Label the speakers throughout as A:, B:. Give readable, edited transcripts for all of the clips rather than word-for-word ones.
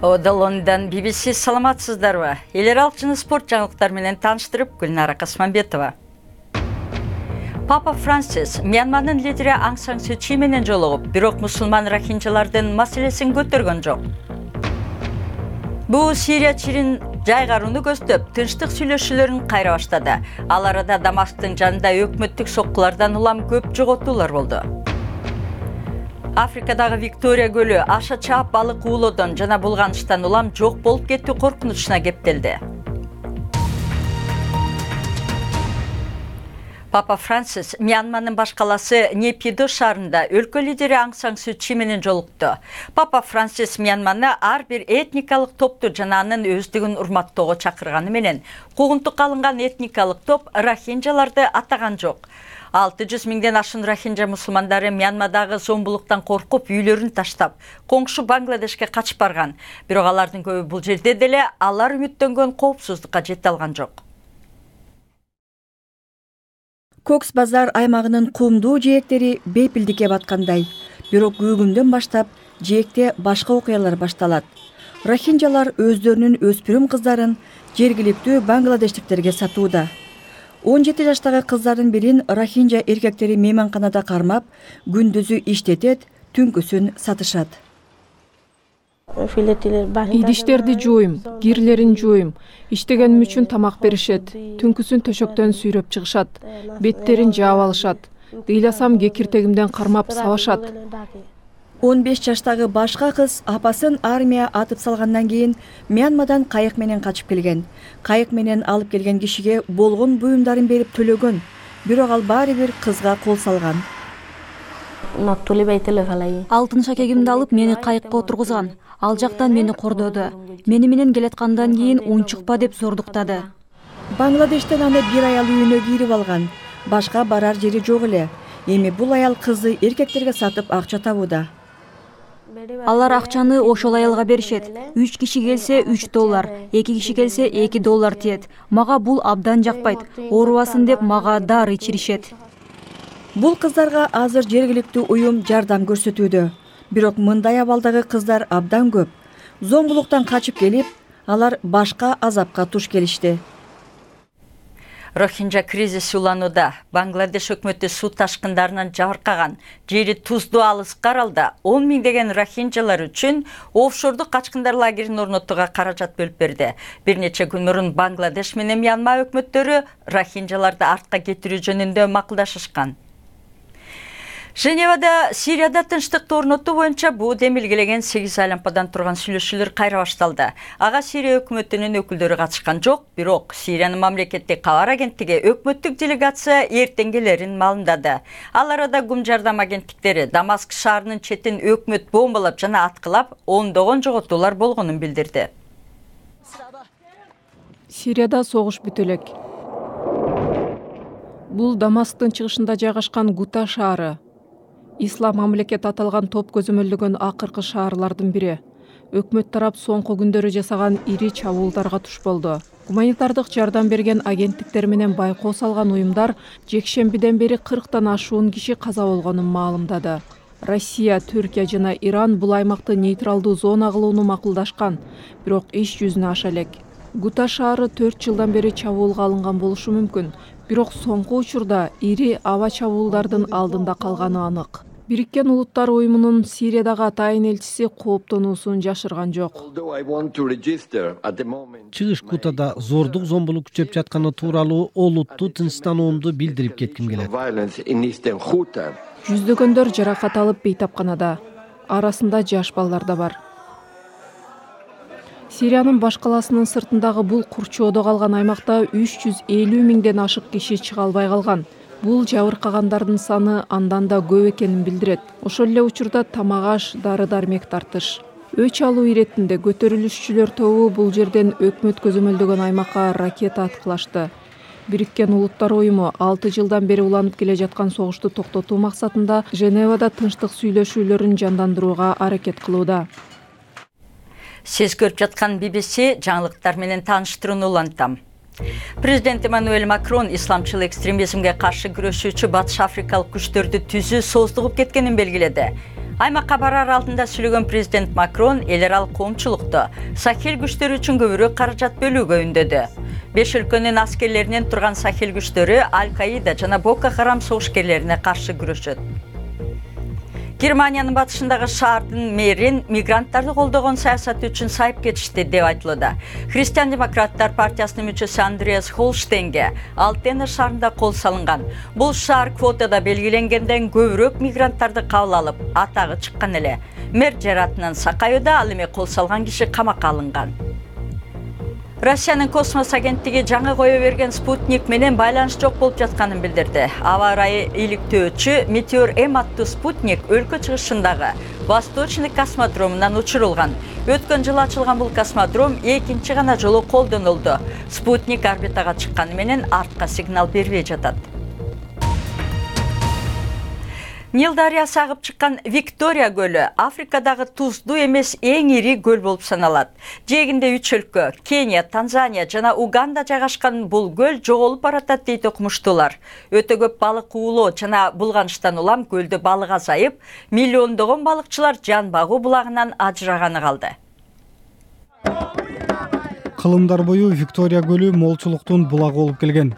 A: Лондон BBC саламатсыздарбы? Элер алчыны спорт жаңылыктар менен таныштырып, Гүлнара Касманбетова. Папа Франсис Мьянманын лидери Аң Сан Су Чи менен жолугуп, бирок мусулман рохинджалардын маселесин көтөргөн жок. Бул Сирия чирин жайгарууну көздөп, тынчтык сүйлөшүүлөрүн кайра баштады. Ал арада Дамасктын жанында өкмөттүк соккулардан улам көп жоготуулар болду. Африкадагы Виктория көлү аша чаап балык уулоодон жана булганыштан улам жок болуп кетүү коркунучуна кептелди. Папа Франсис Мьянманын баш каласы Нейпидо шаарында өлкө лидери Аң Сан Су Чи менен жолукту. Папа Франсис Мьянманы ар бир этникалык топту жана анын өздүгүн урматтоого чакырганы менен, куугунтукка алынган этникалык топ рохинджаларды атаган жок. 600 миңден ашын рохинджа мусулмандары Мьянмадагы зомбулуктан коркуп, үйлөрүн таштап, коңшу Бангладешке качып барган. Бирок алардын көбү бул жерде деле алар үмүттөнгөн коопсуздукка жете алган жок.
B: Кокс базар аймагынын кумдуу жээктери бейпилдикке баткандай. Бирок бүгүндөн баштап жээкте башка окуялар башталат. Рохинджалар өздөрүнүн өспүрүм кыздарын жергиликтүү бангладештиктерге сатууда. 17 жаштагы кыздардын бирин рохинджа эркектери мейманканада кармап, күндүзү иштетет, түнкүсүн сатышат.
C: Идиштерди жууйм, кирлерин жууйм, иштегеним үчүн тамак беришет, түнкүсүн төшөктөн сүйрөп чыгышат, беттерин жаап алышат, ыйласам кекиртегимден кармап сабашат.
B: 15 жаштагы башка кыз апасын армия атып салгандан кийин Мьянмадан кайык менен качып келген. Кайык менен алып келген кишиге болгон буюмдарын берип төлөгөн, бирок ал баары бир кызга кол салган.
D: Алтын шакегимди алып мени кайыкка отургузган. Ал жактан мени кордоду. Мени менен келаткандан кийин унчукпа деп зордуктады.
B: Бангладештен аны бир аял үйүнө кирип алган. Башка барар жери жок эле. Эми бул аял кызы эркектерге сатып акча табууда.
D: Алар акчаны ошол аялга беришет. 3 киши келсе $3, 2 киши келсе $2 тиет. Мага бул абдан жакпайт. Оорубасын деп мага дары ичиришет.
B: Бул кыздарга азыр жергиликтүү уюм жардам көрсөтүүдө. Бирок мындай абалдагы кыздар абдан көп. Зомбулуктан качып келип, алар башка азапка туш келишти.
A: Рохинджа кризиси уланууда. Бангладеш өкмөтү суу ташкындарынан жабыркаган, жери туздуу алыс каралда 10 миңдеген рохинджалар үчүн офшордук качкындар лагерин орнотууга каражат бөлүп берди. Бир нече күн мурун Бангладеш менен Мьянма өкмөттөрү рохинджаларды артка кетирүү жөнүндө макулдашышкан. Женевада Сирияда тынчтыкты орнотуу боюнча буу демилгелеген 8 айлампадан турган сүйлөшүүлөр кайра башталды. Ага Сирия өкмөтүнүн өкүлдөрү катышкан жок, бирок Сириянын мамлекеттик кабар агенттиги өкмөттүк делегация эртеңгелерин маалымдады. Ал арада Гум жардам агенттиктери Дамаск шаарынын четин өкмөт бомбалап жана аткылап, ондогон жоготуулар болгонун билдирди.
C: Сирияда согуш бүтө элек. Бул Дамасктын чыгышында жайгашкан Гута шаары. Ислам мамлекет аталган топ көзөмөлдөгөн акыркы шаарлардын бири. Өкмөт тарап соңку күндөрү жасаган ири чабуулдарга туш болду. Гуманитардык жардам берген агенттиктер менен байкоо салган уюмдар жекшембиден бери 40тан ашуун киши каза болгонун маалымдады. Россия, Түркия жана Иран бул аймакты нейтралдуу зона кылууну макулдашкан, бирок иш жүзүнө аша элек. Гута шаары 4 жылдан бери чабуулга алынган болушу мүмкүн. Бирок соңку учурда ири аба чабуулдардын алдында калганы анык. Бириккен Улуттар уюмунун Сириядагы атайын элчиси кооптонуусун жашырган жок.
E: Чыгыш Гутада зордук зомбулук күчөп жатканы тууралуу олуттуу тынчтануумду билдирип кетким келет.
C: Жүздөгөндөр жаракат алып бейтапканада, арасында жаш балдар да бар. Сириянын баш каласынын сыртындагы бул курчоодо калган аймакта 350 миңден ашык киши чыга албай калган. Бул жабыркагандардын саны андан да көп экенин билдирет. Ошол эле учурда тамак-аш, дары-дармек тартыш. Өч алуу иретинде көтөрүлүшчүлөр тобу бул жерден өкмөт көзөмөлдөгөн аймакка ракета аткылашты. Бириккен Улуттар уюму 6 жылдан бери уланып келе жаткан согушту токтотуу максатында Женевада тынчтык сүйлөшүүлөрүн жандандырууга аракет кылууда.
A: Сиз көрүп жаткан BBC жаңылыктар менен тааныштырууну улантам. Президент Эммануэль Макрон исламчыл экстремизмге каршы күрөшүүчү батыш африкалык күчтөрдү түзүү создугуп кеткенин белгиледи. Аймакка барар алдында сүйлөгөн президент Макрон эл аралык коомчулукту Сахел күчтөрү үчүн көбүрөөк каражат бөлүүгө үндөдү. 5 өлкөнүн аскерлеринен турган Сахел күчтөрү Аль-Каида жана Боко Харам согушкерлерине каршы күрөшөт. Германиянын батышындагы шаардын мэрин мигранттарды колдогон саясаты үчүн сайып кетишти деп айтылууда. Христиан-демократтар партиясынын мүчөсү Андреас Холштейнге Алтена шаарында кол салынган. Бул шаар квотада белгиленгенден көбүрөөк мигранттарды кабыл алып, атагы чыккан эле. Мэр жаратынан сакаюуда, ал эми кол салган киши камакка алынган. Россиянын космос агенттиги жаңы кое берген спутник менен байланыш жок болуп жатканын билдирди. Аба ырайы иликтөөчү Meteor M аттуу спутник өлкө чыгышындагы Восточный космодромунан учурулган. Өткөн жылы ачылган бул космодром экинчи гана жолу колдонулду. Спутник орбитага чыкканы менен артка сигнал бербей жатат. Нил дарыясы агып чыккан Виктория көлү Африкадагы туздуу эмес эң ири көл болуп саналат. Жээгинде 3 өлкө — Кения, Танзания жана Уганда жайгашкан бул көл жоголуп баратат дейт окумуштуулар. Өтө көп балык уулоо жана булганычтан улам көлдө балык азайып, миллиондогон балыкчылар жан багуу булагынан ажыраганы калды.
F: Кылымдар бою Виктория көлү молчулуктун булагы болуп келген.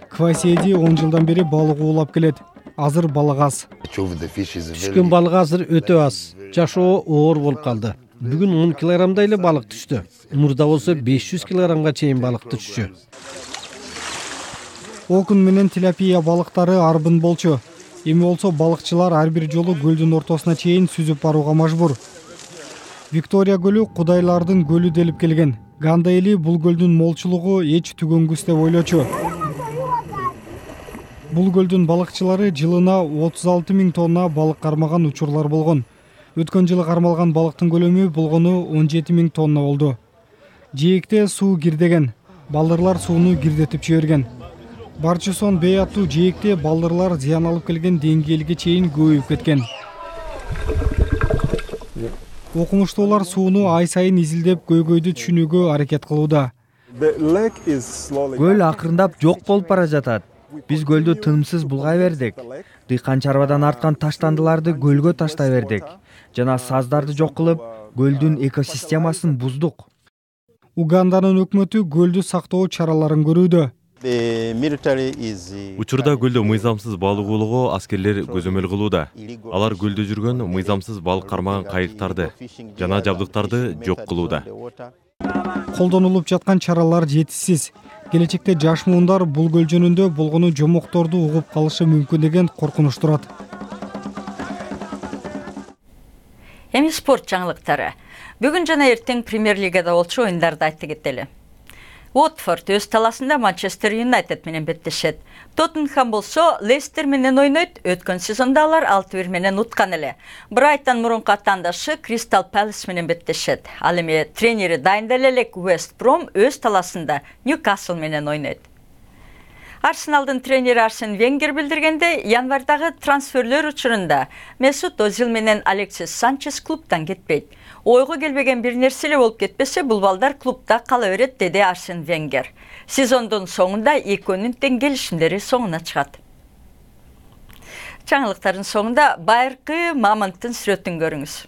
F: Квасиеди 10 жылдан бери балык уулап келет. Азыр балык аз.
E: Түшкөн балык азыр өтө аз. Жашоо оор болуп калды. Бүгүн 10 килограммдай эле балык түштү. Мурда болсо 500 килограммга чейин балык түшчү.
F: Окун менен тилапия балыктары арбын болчу. Эми болсо балыкчылар ар бир жолу көлдүн ортосуна чейин сүзүп барууга мажбур. Виктория көлү кудайлардын көлү делип келген. Ганда эли бул көлдүн молчулугу эч түгөнгүс деп ойлочу. Бул көлдүн балыкчылары жылына 36 000 тонна балык кармаган учурлар болгон. Өткөн жылы кармалган балыктын көлөмү болгону 17 000 тонна болду. Жээкте суу кирдеген, балдырлар сууну кирдетип жиберген. Барчусон Бэй аттуу жээкте балдырлар зыян алып келген деңгээлге чейин көбөйүп кеткен. Окумуштуулар сууну ай сайын изилдеп көйгөйдү түшүнүүгө аракет кылууда.
G: Көл акырындап жок болуп бара жатат. Биз көлдү тынымсыз булгай бердик. Дыйкан чарбадан арткан таштандыларды көлгө таштай бердик. Жана саздарды жок кылып, көлдүн экосистемасын буздук.
F: Уганданын өкмөтү көлдү сактоо чараларын көрүүдө.
H: Учурда көлдө мыйзамсыз балык уулоого аскерлер көзөмөл кылууда. Алар көлдө жүргөн мыйзамсыз балык кармаган кайыктарды жана жабдыктарды жок кылууда.
F: Колдонулуп жаткан чаралар жетишсиз. Келечекте жаш муундар бул көл жөнүндө болгону жомокторду угуп калышы мүмкүн деген коркунуч турат.
A: Эми спорт жаңылыктары. Бүгүн жана эртең Премьер-лигада болчу оюндарды айтты кетели. Уотфорд өз таласында Манчестер Юнайтед менен беттешет. Тоттенхэм болсо Лестер менен ойнойт. Өткөн сезонда алар 6-1 менен уткан эле. Брайтон мурунку аттандашы Кристал Пэлас менен беттешет. Ал эми тренери дайындале элек Вест Бром өз таласында Ньюкасл менен ойнойт. Арсеналдын тренери Арсен Венгер билдиргенде, январдагы трансферлер учурунда Месут Озил менен Алексис Санчес клубтан кетпейт. Ойго келбеген бир нерсе эле болуп кетпесе, бул балдар клубда кала берет, деди Арсен Венгер. Сезондун соңунда экөөнүн тең келишимдери соңуна чыгат. Жаңылыктардын соңунда байыркы мамонттун сүрөтүн көрүңүз.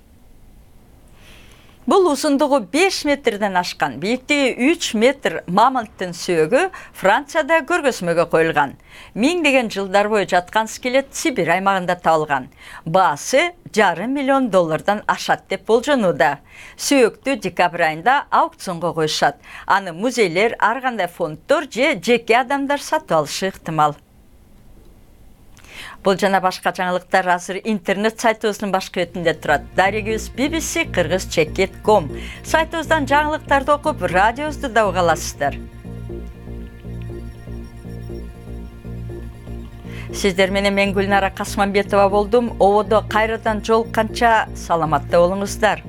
A: Бул узундугу 5 метрден ашкан, бийиктиги 3 метр мамонттун сөөгү Францияда көргөзмөгө коюлган. Миңдеген жылдар бою жаткан скелет Сибирь аймагында табылган. Баасы $500 миллион ашат деп болжонууда. Сөөктү декабрь айында аукционго коюшат. Аны музейлер, ар кандай фонддор же жеке адамдар сатып алышы ыктымал. Бұл жана башка жаңылыктар азыр интернет сайтыбыздын башкы бетинде турат. Дарегибиз bbc-kyrgyzcheck.com. Сайтыбыздан жаңылыктарды окуп, радиобузду да уга аласыздар. Сиздер менен мен Гүлнара Касманбетова болдум. Ободо кайрадан жолукканча саламатта болуңуздар.